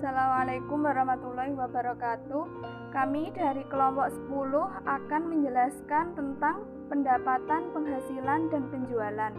Assalamualaikum warahmatullahi wabarakatuh. Kami dari kelompok 10 akan menjelaskan tentang pendapatan, penghasilan, dan penjualan.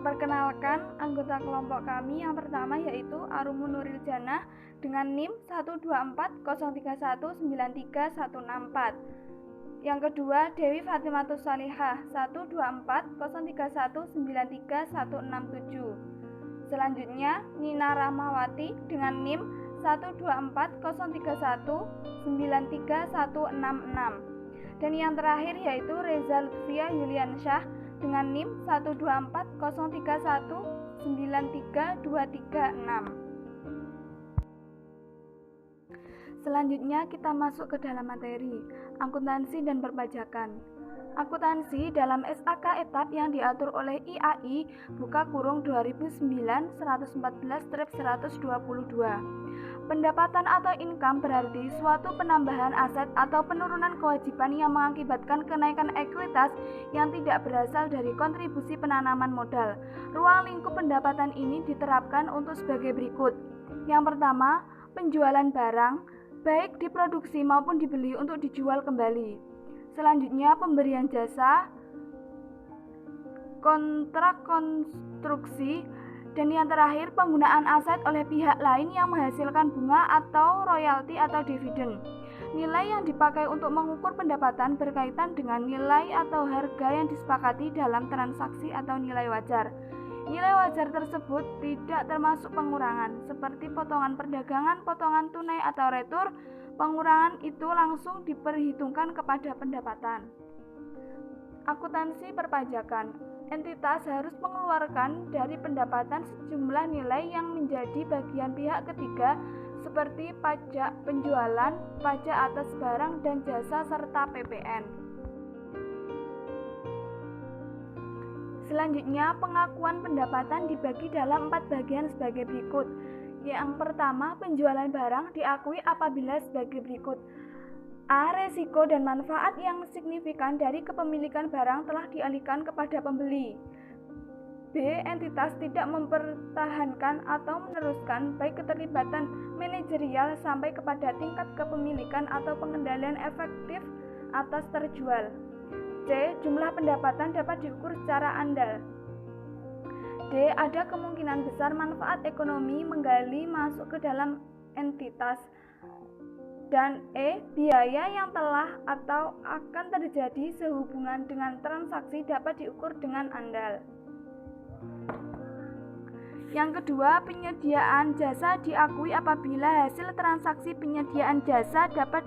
Perkenalkan anggota kelompok kami yang pertama yaitu Arumun Nuril Janah dengan NIM 12403193164. Yang kedua Dewi Fatimatus Salihah 12403193167. Selanjutnya, Nina Rahmawati dengan NIM 12403193166. Dan yang terakhir yaitu Reza Lutfia Yuliansyah dengan NIM 12403193236. Selanjutnya kita masuk ke dalam materi, akuntansi dan perpajakan. Akuntansi dalam SAK etap yang diatur oleh IAI buka kurung 2009-114/122. Pendapatan atau income berarti suatu penambahan aset atau penurunan kewajiban yang mengakibatkan kenaikan ekuitas yang tidak berasal dari kontribusi penanaman modal. Ruang lingkup pendapatan ini diterapkan untuk sebagai berikut. Yang pertama, penjualan barang, baik diproduksi maupun dibeli untuk dijual kembali. Selanjutnya, pemberian jasa, kontrak konstruksi, dan yang terakhir, penggunaan aset oleh pihak lain yang menghasilkan bunga atau royalti atau dividen. Nilai yang dipakai untuk mengukur pendapatan berkaitan dengan nilai atau harga yang disepakati dalam transaksi atau nilai wajar. Nilai wajar tersebut tidak termasuk pengurangan, seperti potongan perdagangan, potongan tunai atau retur. Pengurangan itu langsung diperhitungkan kepada pendapatan. Akuntansi perpajakan. Entitas harus mengeluarkan dari pendapatan sejumlah nilai yang menjadi bagian pihak ketiga seperti pajak penjualan, pajak atas barang dan jasa, serta PPN. Selanjutnya, pengakuan pendapatan dibagi dalam 4 bagian sebagai berikut. Yang pertama, penjualan barang diakui apabila sebagai berikut. A. Resiko dan manfaat yang signifikan dari kepemilikan barang telah dialihkan kepada pembeli. B. Entitas tidak mempertahankan atau meneruskan baik keterlibatan manajerial sampai kepada tingkat kepemilikan atau pengendalian efektif atas terjual. C. Jumlah pendapatan dapat diukur secara andal. D. Ada kemungkinan besar manfaat ekonomi menggali masuk ke dalam entitas. Dan E. Biaya yang telah atau akan terjadi sehubungan dengan transaksi dapat diukur dengan andal. Yang kedua, penyediaan jasa diakui apabila hasil transaksi penyediaan jasa dapat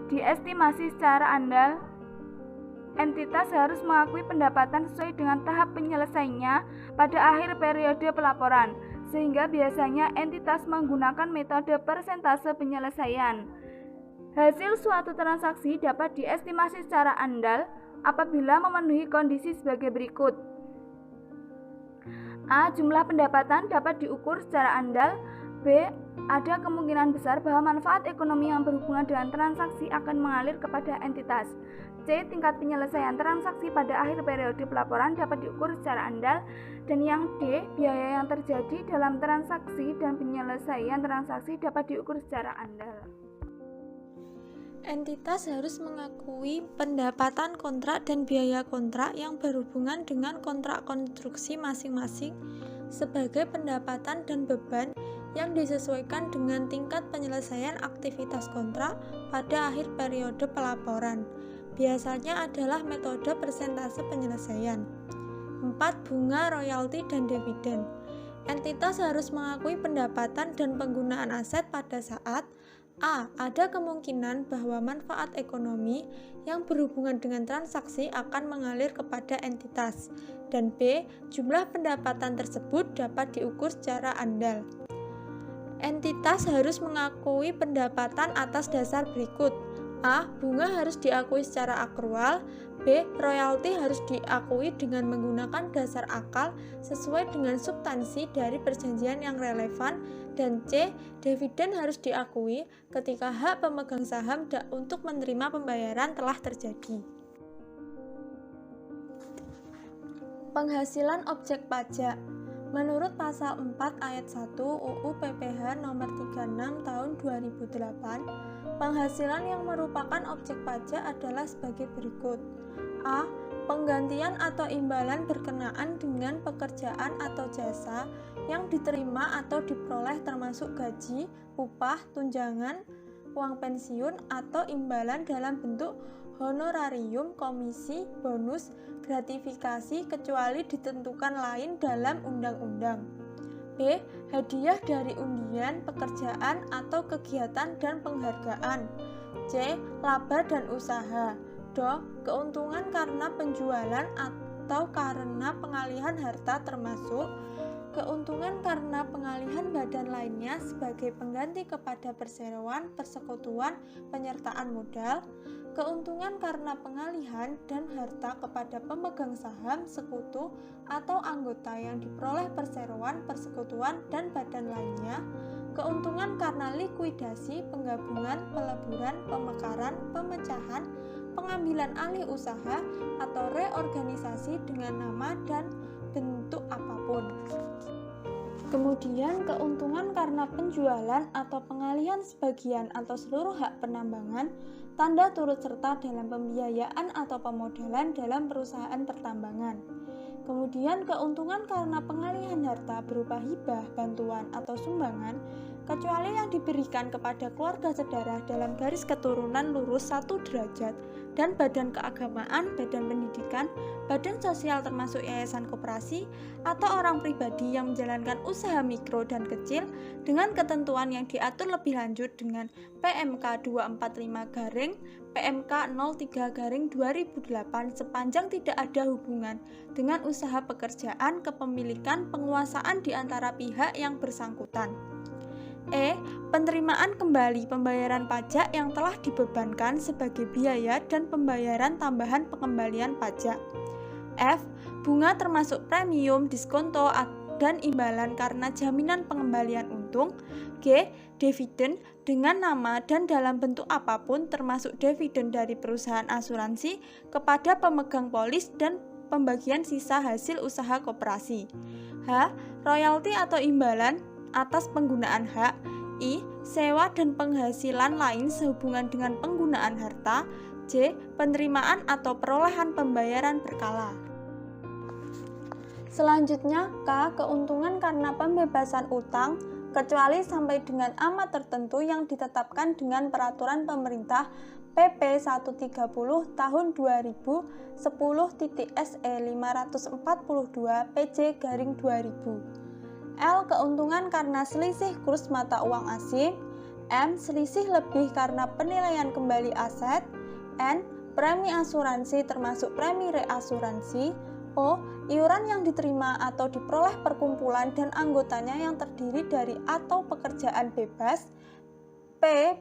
diestimasi secara andal. Entitas harus mengakui pendapatan sesuai dengan tahap penyelesaiannya pada akhir periode pelaporan, sehingga biasanya entitas menggunakan metode persentase penyelesaian. Hasil suatu transaksi dapat diestimasi secara andal apabila memenuhi kondisi sebagai berikut. A. Jumlah pendapatan dapat diukur secara andal. B. Ada kemungkinan besar bahwa manfaat ekonomi yang berhubungan dengan transaksi akan mengalir kepada entitas. C. Tingkat penyelesaian transaksi pada akhir periode pelaporan dapat diukur secara andal. Dan yang D. Biaya yang terjadi dalam transaksi dan penyelesaian transaksi dapat diukur secara andal. Entitas harus mengakui pendapatan kontrak dan biaya kontrak yang berhubungan dengan kontrak konstruksi masing-masing sebagai pendapatan dan beban yang disesuaikan dengan tingkat penyelesaian aktivitas kontrak pada akhir periode pelaporan. Biasanya adalah metode persentase penyelesaian. 4. Bunga, royalti, dan dividen. Entitas harus mengakui pendapatan dan penggunaan aset pada saat A. Ada kemungkinan bahwa manfaat ekonomi yang berhubungan dengan transaksi akan mengalir kepada entitas. Dan B. Jumlah pendapatan tersebut dapat diukur secara andal. Entitas harus mengakui pendapatan atas dasar berikut. A. Bunga harus diakui secara akrual. B. Royalti harus diakui dengan menggunakan dasar akal sesuai dengan substansi dari perjanjian yang relevan. Dan C. Dividen harus diakui ketika hak pemegang saham untuk menerima pembayaran telah terjadi. Penghasilan objek pajak. Menurut pasal 4 ayat 1 UU PPH PPh nomor 36 tahun 2008, penghasilan yang merupakan objek pajak adalah sebagai berikut. A. Penggantian atau imbalan berkenaan dengan pekerjaan atau jasa yang diterima atau diperoleh termasuk gaji, upah, tunjangan, uang pensiun, atau imbalan dalam bentuk honorarium, komisi, bonus, gratifikasi kecuali ditentukan lain dalam undang-undang. B. Hadiah dari undian, pekerjaan atau kegiatan dan penghargaan. C. Laba dan usaha. Do. Keuntungan karena penjualan atau karena pengalihan harta termasuk keuntungan karena pengalihan badan lainnya sebagai pengganti kepada perseroan, persekutuan, penyertaan modal, keuntungan karena pengalihan dan harta kepada pemegang saham, sekutu, atau anggota yang diperoleh perseroan, persekutuan, dan badan lainnya, keuntungan karena likuidasi, penggabungan, peleburan, pemekaran, pemecahan, pengambilan alih usaha, atau reorganisasi dengan nama dan bentuk apapun. Kemudian keuntungan karena penjualan atau pengalihan sebagian atau seluruh hak penambangan, tanda turut serta dalam pembiayaan atau pemodalan dalam perusahaan pertambangan. Kemudian keuntungan karena pengalihan harta berupa hibah, bantuan, atau sumbangan, kecuali yang diberikan kepada keluarga saudara dalam garis keturunan lurus 1 derajat dan badan keagamaan, badan pendidikan, badan sosial termasuk yayasan koperasi, atau orang pribadi yang menjalankan usaha mikro dan kecil dengan ketentuan yang diatur lebih lanjut dengan PMK 245 PMK 03 2008 sepanjang tidak ada hubungan dengan usaha pekerjaan, kepemilikan, penguasaan di antara pihak yang bersangkutan. E. Penerimaan kembali pembayaran pajak yang telah dibebankan sebagai biaya dan pembayaran tambahan pengembalian pajak. F. Bunga termasuk premium, diskonto, dan imbalan karena jaminan pengembalian untung. G. Dividen dengan nama dan dalam bentuk apapun termasuk dividen dari perusahaan asuransi kepada pemegang polis dan pembagian sisa hasil usaha koperasi. H. Royalti atau imbalan atas penggunaan hak. I. Sewa dan penghasilan lain sehubungan dengan penggunaan harta. J. Penerimaan atau perolehan pembayaran berkala. Selanjutnya, K. Keuntungan karena pembebasan utang, kecuali sampai dengan amat tertentu yang ditetapkan dengan peraturan pemerintah PP 130 tahun 2000 10.SE 542 PJ/2000. L. Keuntungan karena selisih kurs mata uang asing. M. Selisih lebih karena penilaian kembali aset. N. Premi asuransi termasuk premi reasuransi. O. Iuran yang diterima atau diperoleh perkumpulan dan anggotanya yang terdiri dari atau pekerjaan bebas. P.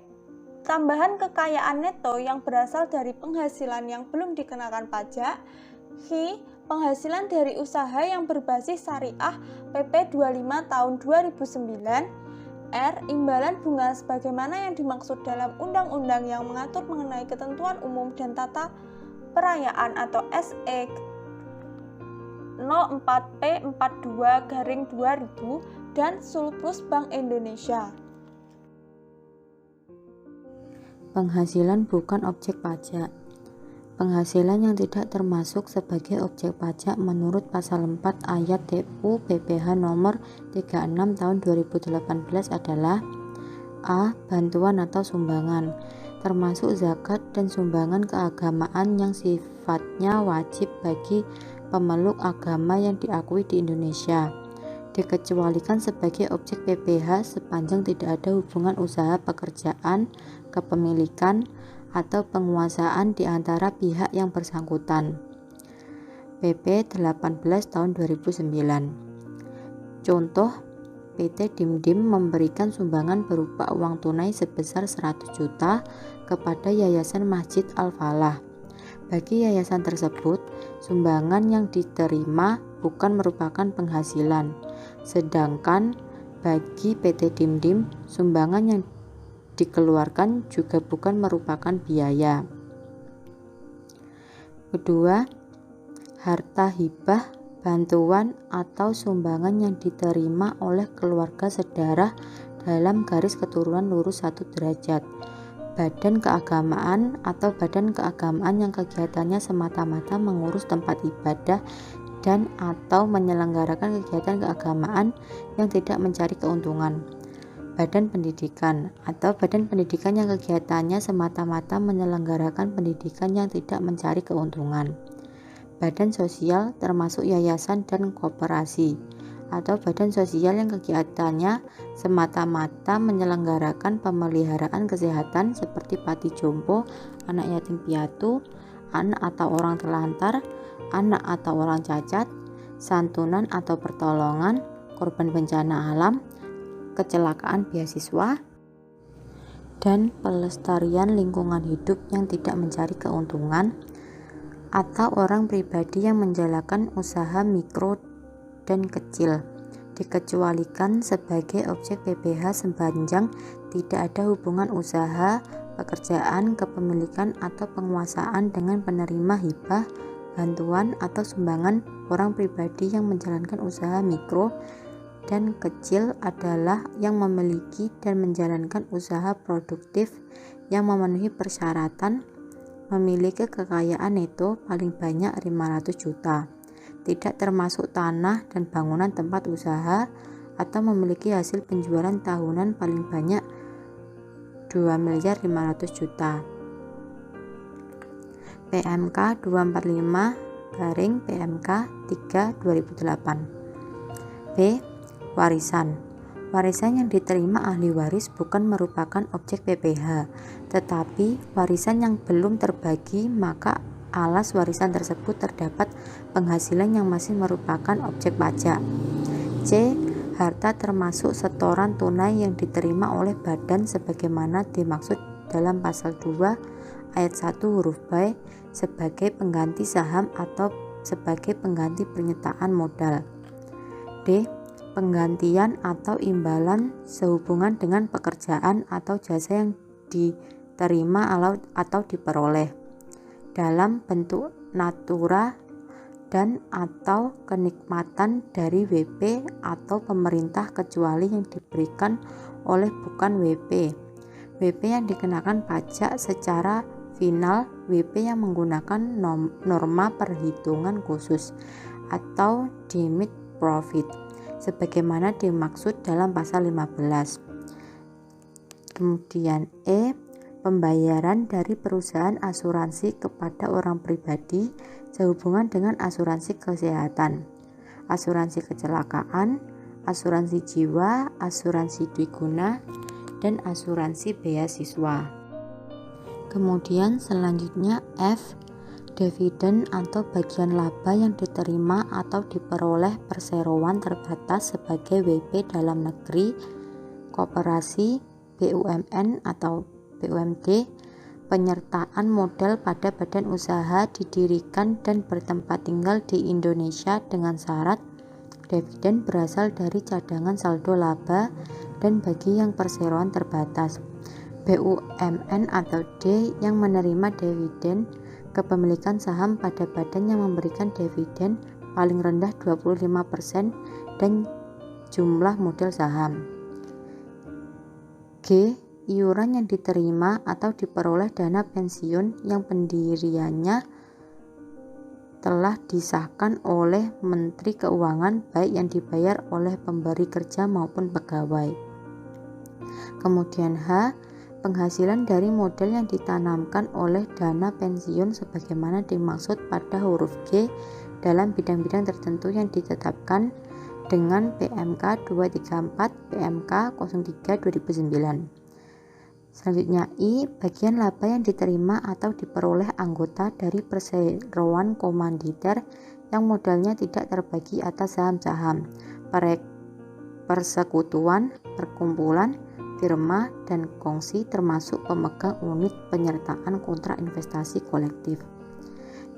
Tambahan kekayaan neto yang berasal dari penghasilan yang belum dikenakan pajak. H. Penghasilan dari usaha yang berbasis syariah PP 25 tahun 2009. R. Imbalan bunga sebagaimana yang dimaksud dalam undang-undang yang mengatur mengenai ketentuan umum dan tata perayaan atau SE 04P42/2000 dan Surplus Bank Indonesia. Penghasilan bukan objek pajak. Penghasilan yang tidak termasuk sebagai objek pajak menurut pasal 4 ayat TU PPh nomor 36 tahun 2018 adalah A. Bantuan atau sumbangan, termasuk zakat dan sumbangan keagamaan yang sifatnya wajib bagi pemeluk agama yang diakui di Indonesia, dikecualikan sebagai objek PPh sepanjang tidak ada hubungan usaha pekerjaan, kepemilikan, atau penguasaan di antara pihak yang bersangkutan. PP 18 tahun 2009. Contoh, PT Dimdim memberikan sumbangan berupa uang tunai sebesar 100 juta kepada Yayasan Masjid Al-Falah. Bagi yayasan tersebut, sumbangan yang diterima bukan merupakan penghasilan, sedangkan bagi PT Dimdim, sumbangan yang dikeluarkan juga bukan merupakan biaya. Kedua, harta hibah, bantuan, atau sumbangan yang diterima oleh keluarga saudara dalam garis keturunan lurus 1 derajat. Badan keagamaan atau badan keagamaan yang kegiatannya semata-mata mengurus tempat ibadah dan atau menyelenggarakan kegiatan keagamaan yang tidak mencari keuntungan. Badan pendidikan atau badan pendidikan yang kegiatannya semata-mata menyelenggarakan pendidikan yang tidak mencari keuntungan. Badan sosial termasuk yayasan dan koperasi atau badan sosial yang kegiatannya semata-mata menyelenggarakan pemeliharaan kesehatan seperti panti jompo, anak yatim piatu, anak atau orang terlantar, anak atau orang cacat, santunan atau pertolongan, korban bencana alam, kecelakaan beasiswa, dan pelestarian lingkungan hidup yang tidak mencari keuntungan, atau orang pribadi yang menjalankan usaha mikro dan kecil, dikecualikan sebagai objek PPh sepanjang tidak ada hubungan usaha, pekerjaan, kepemilikan, atau penguasaan dengan penerima hibah, bantuan, atau sumbangan. Orang pribadi yang menjalankan usaha mikro dan kecil adalah yang memiliki dan menjalankan usaha produktif yang memenuhi persyaratan memiliki kekayaan neto paling banyak 500 juta, tidak termasuk tanah dan bangunan tempat usaha, atau memiliki hasil penjualan tahunan paling banyak 2.500.000 juta. PMK 245/PMK 3 2008. B. Warisan. Warisan yang diterima ahli waris bukan merupakan objek PPh, tetapi warisan yang belum terbagi, maka alas warisan tersebut terdapat penghasilan yang masih merupakan objek pajak. C. Harta termasuk setoran tunai yang diterima oleh badan sebagaimana dimaksud dalam pasal 2 ayat 1 huruf B sebagai pengganti saham atau sebagai pengganti pernyataan modal. D. Penggantian atau imbalan sehubungan dengan pekerjaan atau jasa yang diterima atau diperoleh dalam bentuk natura dan atau kenikmatan dari WP atau pemerintah kecuali yang diberikan oleh bukan WP. WP yang dikenakan pajak secara final, WP yang menggunakan norma perhitungan khusus atau deemed profit sebagaimana dimaksud dalam pasal 15. Kemudian E. Pembayaran dari perusahaan asuransi kepada orang pribadi sehubungan dengan asuransi kesehatan, asuransi kecelakaan, asuransi jiwa, asuransi dwiguna, dan asuransi beasiswa. Kemudian selanjutnya F. Dividen atau bagian laba yang diterima atau diperoleh perseroan terbatas sebagai WP dalam negeri, koperasi, BUMN atau BUMD, penyertaan modal pada badan usaha didirikan dan bertempat tinggal di Indonesia dengan syarat dividen berasal dari cadangan saldo laba dan bagi yang perseroan terbatas. BUMN atau D yang menerima dividen kepemilikan saham pada badan yang memberikan dividen paling rendah 25% dan jumlah modal saham. G. Iuran yang diterima atau diperoleh dana pensiun yang pendiriannya telah disahkan oleh Menteri Keuangan baik yang dibayar oleh pemberi kerja maupun pegawai. Kemudian H. Penghasilan dari modal yang ditanamkan oleh dana pensiun sebagaimana dimaksud pada huruf G dalam bidang-bidang tertentu yang ditetapkan dengan PMK 234 PMK 03 2009. Selanjutnya I. Bagian laba yang diterima atau diperoleh anggota dari perseroan komanditer yang modalnya tidak terbagi atas saham-saham, persekutuan, perkumpulan, firma, dan kongsi termasuk pemegang unit penyertaan kontrak investasi kolektif.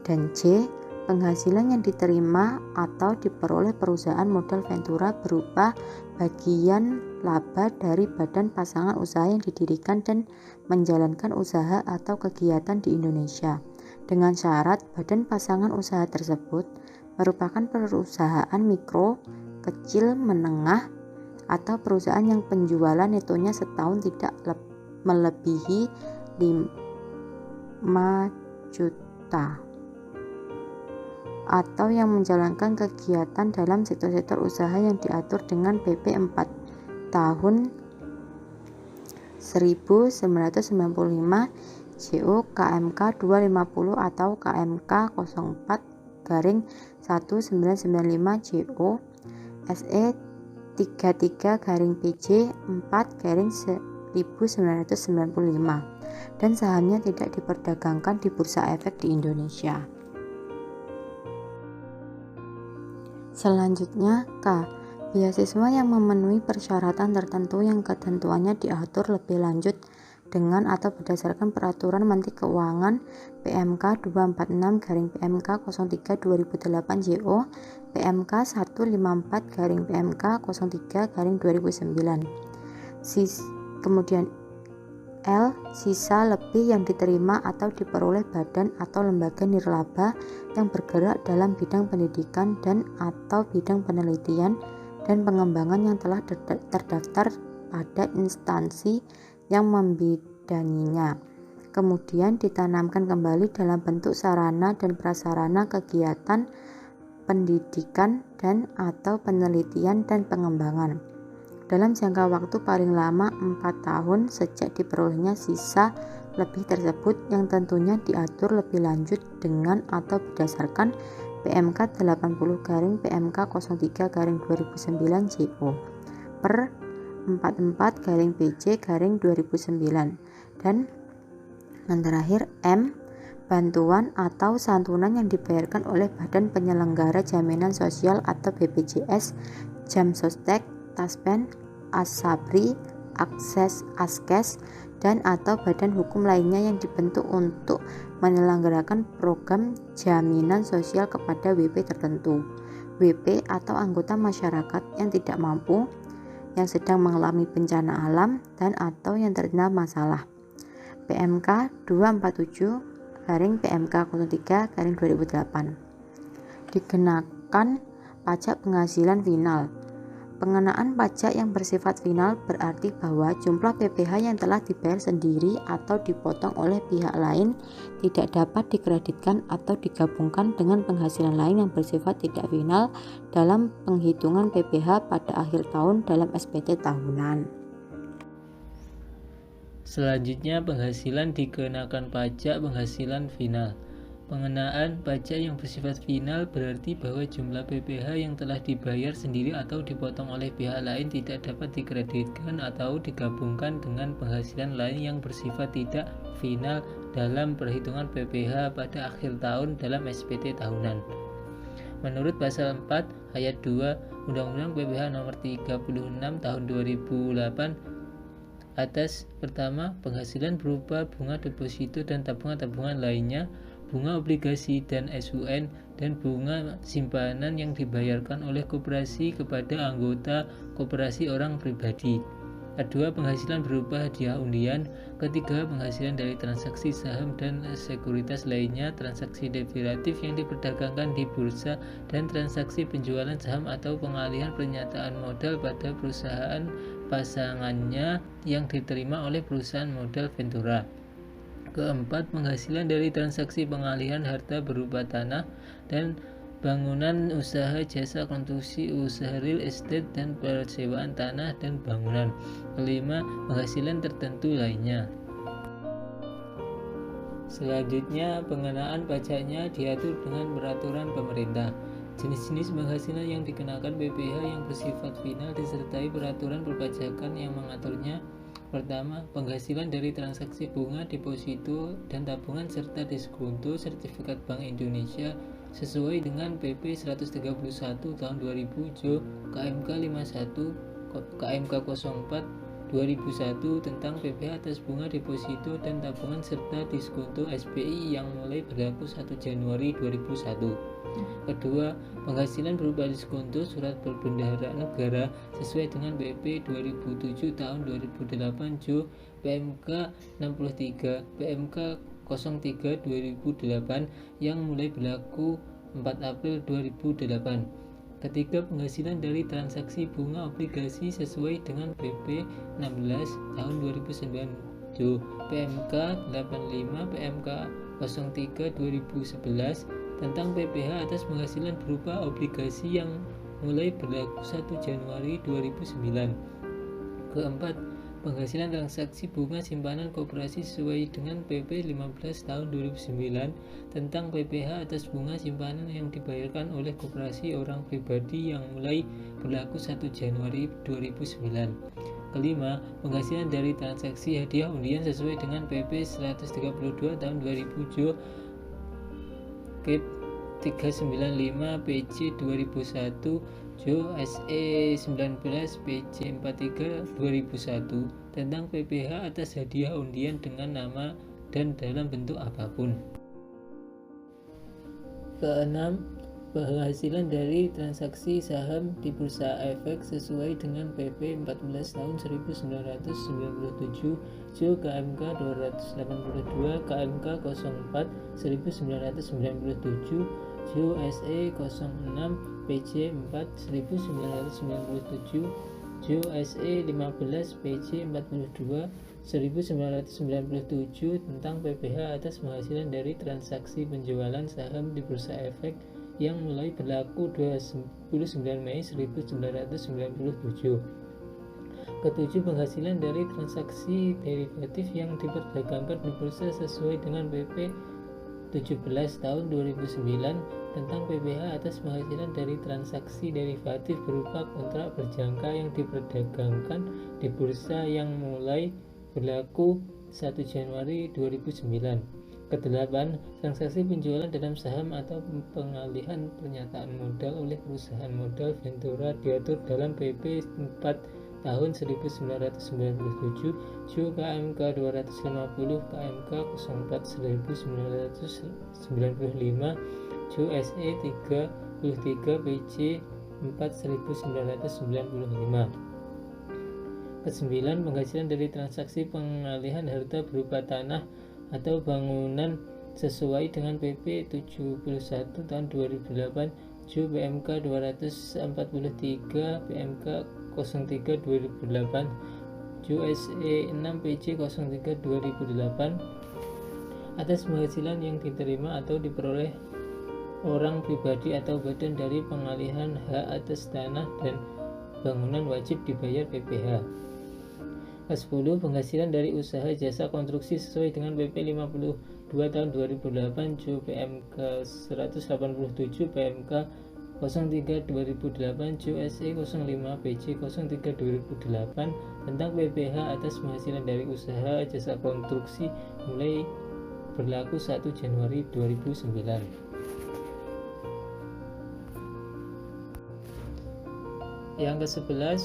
Dan C. Penghasilan yang diterima atau diperoleh perusahaan modal ventura berupa bagian laba dari badan pasangan usaha yang didirikan dan menjalankan usaha atau kegiatan di Indonesia dengan syarat badan pasangan usaha tersebut merupakan perusahaan mikro, kecil, menengah, atau perusahaan yang penjualan netonya setahun tidak melebihi 5 juta atau yang menjalankan kegiatan dalam sektor-sektor usaha yang diatur dengan PP 4 tahun 1995 JO KMK 250 atau KMK 04/1995 JO SE 33/PJ 4/1995 dan sahamnya tidak diperdagangkan di bursa efek di Indonesia. Selanjutnya K. Beasiswa yang memenuhi persyaratan tertentu yang ketentuannya diatur lebih lanjut dengan atau berdasarkan Peraturan Menteri Keuangan PMK 246/PMK 03/2008 JO PMK 154/PMK 03/2009. Kemudian L. Sisa lebih yang diterima atau diperoleh badan atau lembaga nirlaba yang bergerak dalam bidang pendidikan dan atau bidang penelitian dan pengembangan yang telah terdaftar pada instansi yang membidanginya. Kemudian ditanamkan kembali dalam bentuk sarana dan prasarana kegiatan pendidikan dan atau penelitian dan pengembangan dalam jangka waktu paling lama 4 tahun sejak diperolehnya sisa lebih tersebut yang tentunya diatur lebih lanjut dengan atau berdasarkan PMK 80/PMK 03/2009 JO per 44/PJ/2009 dan yang terakhir M. Bantuan atau santunan yang dibayarkan oleh Badan Penyelenggara Jaminan Sosial atau BPJS, Jamsostek, Taspen, Asabri, Askes, dan atau badan hukum lainnya yang dibentuk untuk menyelenggarakan program jaminan sosial kepada WP tertentu, WP atau anggota masyarakat yang tidak mampu, yang sedang mengalami bencana alam, dan atau yang terkena masalah. PMK 247/PMK 03/2008. Dikenakan pajak penghasilan final. Pengenaan pajak yang bersifat final berarti bahwa jumlah PPh yang telah dibayar sendiri atau dipotong oleh pihak lain tidak dapat dikreditkan atau digabungkan dengan penghasilan lain yang bersifat tidak final dalam penghitungan PPh pada akhir tahun dalam SPT tahunan. Selanjutnya, penghasilan dikenakan pajak penghasilan final. Pengenaan pajak yang bersifat final berarti bahwa jumlah PPh yang telah dibayar sendiri atau dipotong oleh pihak lain tidak dapat dikreditkan atau digabungkan dengan penghasilan lain yang bersifat tidak final dalam perhitungan PPh pada akhir tahun dalam SPT tahunan. Menurut pasal 4 ayat 2 Undang-Undang PPh nomor 36 tahun 2008 atas pertama, penghasilan berupa bunga deposito dan tabungan-tabungan lainnya, bunga obligasi dan SUN, dan bunga simpanan yang dibayarkan oleh koperasi kepada anggota koperasi orang pribadi. Kedua, penghasilan berupa hadiah undian. Ketiga, penghasilan dari transaksi saham dan sekuritas lainnya, transaksi derivatif yang diperdagangkan di bursa, dan transaksi penjualan saham atau pengalihan pernyataan modal pada perusahaan pasangannya yang diterima oleh perusahaan modal Ventura. Keempat, penghasilan dari transaksi pengalihan harta berupa tanah dan bangunan, usaha jasa konstruksi, usaha real estate, dan persewaan tanah dan bangunan. Kelima, penghasilan tertentu lainnya. Selanjutnya, pengenaan pajaknya diatur dengan peraturan pemerintah. Jenis-jenis penghasilan yang dikenakan PPh yang bersifat final disertai peraturan perpajakan yang mengaturnya. Pertama, penghasilan dari transaksi bunga, deposito, dan tabungan serta diskonto sertifikat Bank Indonesia sesuai dengan PP 131 tahun 2000 JO KMK 51 KMK 04 2001 tentang PPh atas bunga deposito dan tabungan serta diskonto SBI yang mulai berlaku 1 Januari 2001. Kedua, penghasilan berupa diskonto surat berbendahara negara sesuai dengan PP 2007 tahun 2008 JO PMK 63 PMK 03 2008 yang mulai berlaku 4 April 2008. Ketiga, penghasilan dari transaksi bunga obligasi sesuai dengan PP 16 tahun 2009, PMK 85, PMK 03 2011 tentang PPh atas penghasilan berupa obligasi yang mulai berlaku 1 Januari 2009. Keempat, penghasilan transaksi bunga simpanan koperasi sesuai dengan PP 15 tahun 2009 tentang PPh atas bunga simpanan yang dibayarkan oleh koperasi orang pribadi yang mulai berlaku 1 Januari 2009. Kelima, penghasilan dari transaksi hadiah undian sesuai dengan PP 132 tahun 2007 KIP 395 PC 2001 Jo SE 19 PC 43 2001 tentang PPh atas hadiah undian dengan nama dan dalam bentuk apapun. Keenam, penghasilan dari transaksi saham di Bursa Efek sesuai dengan PP 14 tahun 1997 Jo KMK 282 KMK 04 1997 Jo SE 06 PC 4 1997 Jo SE 15 PC 42 1997 tentang PPh atas penghasilan dari transaksi penjualan saham di Bursa Efek yang mulai berlaku 29 Mei 1997. Ketujuh, penghasilan dari transaksi derivatif yang diperdagangkan di bursa sesuai dengan PP 17 tahun 2009 tentang PPh atas penghasilan dari transaksi derivatif berupa kontrak berjangka yang diperdagangkan di bursa yang mulai berlaku 1 Januari 2009. Kedelapan, transaksi penjualan dalam saham atau pengalihan pernyataan modal oleh perusahaan modal Ventura diatur dalam PP 4 tahun 1997 Jo KMK 250 KMK 04 1995 Jo SE 33 PC 4 1995. Kesembilan, penghasilan dari transaksi pengalihan harta berupa tanah atau bangunan sesuai dengan PP 71 tahun 2008 Jo PMK 243 PMK 03 2008 Jo SE 6 PC 03 2008 atas penghasilan yang diterima atau diperoleh orang pribadi atau badan dari pengalihan hak atas tanah dan bangunan wajib dibayar PPh. Ke-10, penghasilan dari usaha jasa konstruksi sesuai dengan PP 52 tahun 2008 Jo PMK 187 PMK 03 2008 Jo SE 05 PC 03 2008 tentang PPh atas penghasilan dari usaha jasa konstruksi mulai berlaku 1 Januari 2009. Yang ke-11,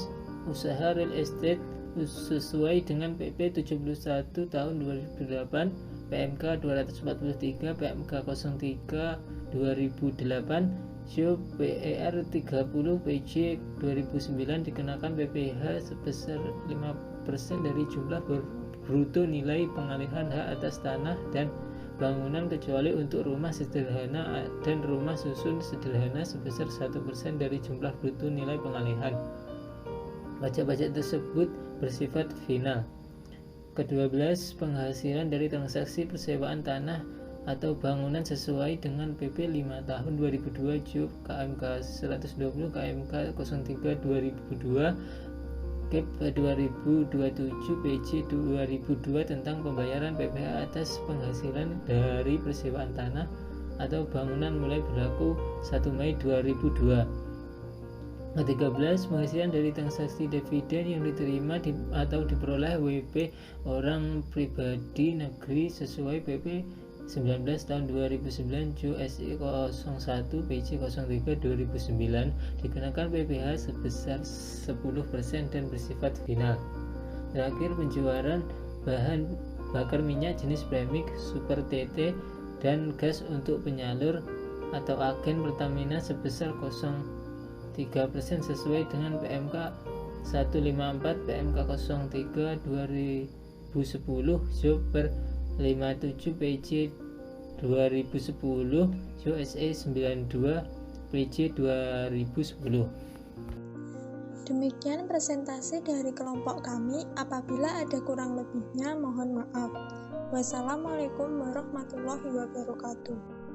usaha real estate sesuai dengan PP 71 tahun 2008 PMK 243 PMK 03 2008 Jo PER 30 PC 2009 dikenakan PPh sebesar 5% dari jumlah bruto nilai pengalihan hak atas tanah dan bangunan kecuali untuk rumah sederhana dan rumah susun sederhana sebesar 1% dari jumlah bruto nilai pengalihan. Pajak-pajak tersebut bersifat final. Ke-12, penghasilan dari transaksi persewaan tanah atau bangunan sesuai dengan PP 5 tahun 2002 Jo KMK 120 KMK 03 2002 KIP 2027 PC 2002 tentang pembayaran PPh atas penghasilan dari persewaan tanah atau bangunan mulai berlaku 1 Mei 2002. Ke-13, penghasilan dari transaksi dividen yang diterima atau diperoleh WP orang pribadi negeri sesuai PP 19 tahun 2009 Jo SE 01 PC 03 2009 dikenakan PPh sebesar 10% dan bersifat final. Terakhir, penjualan bahan bakar minyak jenis premix, super TT dan gas untuk penyalur atau agen Pertamina sebesar 0,3% sesuai dengan PMK 154 PMK 03 2010 Jo per 57 PC 2010 Jo SE 92 PJ 2010. Demikian presentasi dari kelompok kami. Apabila ada kurang lebihnya, mohon maaf. Wassalamualaikum warahmatullahi wabarakatuh.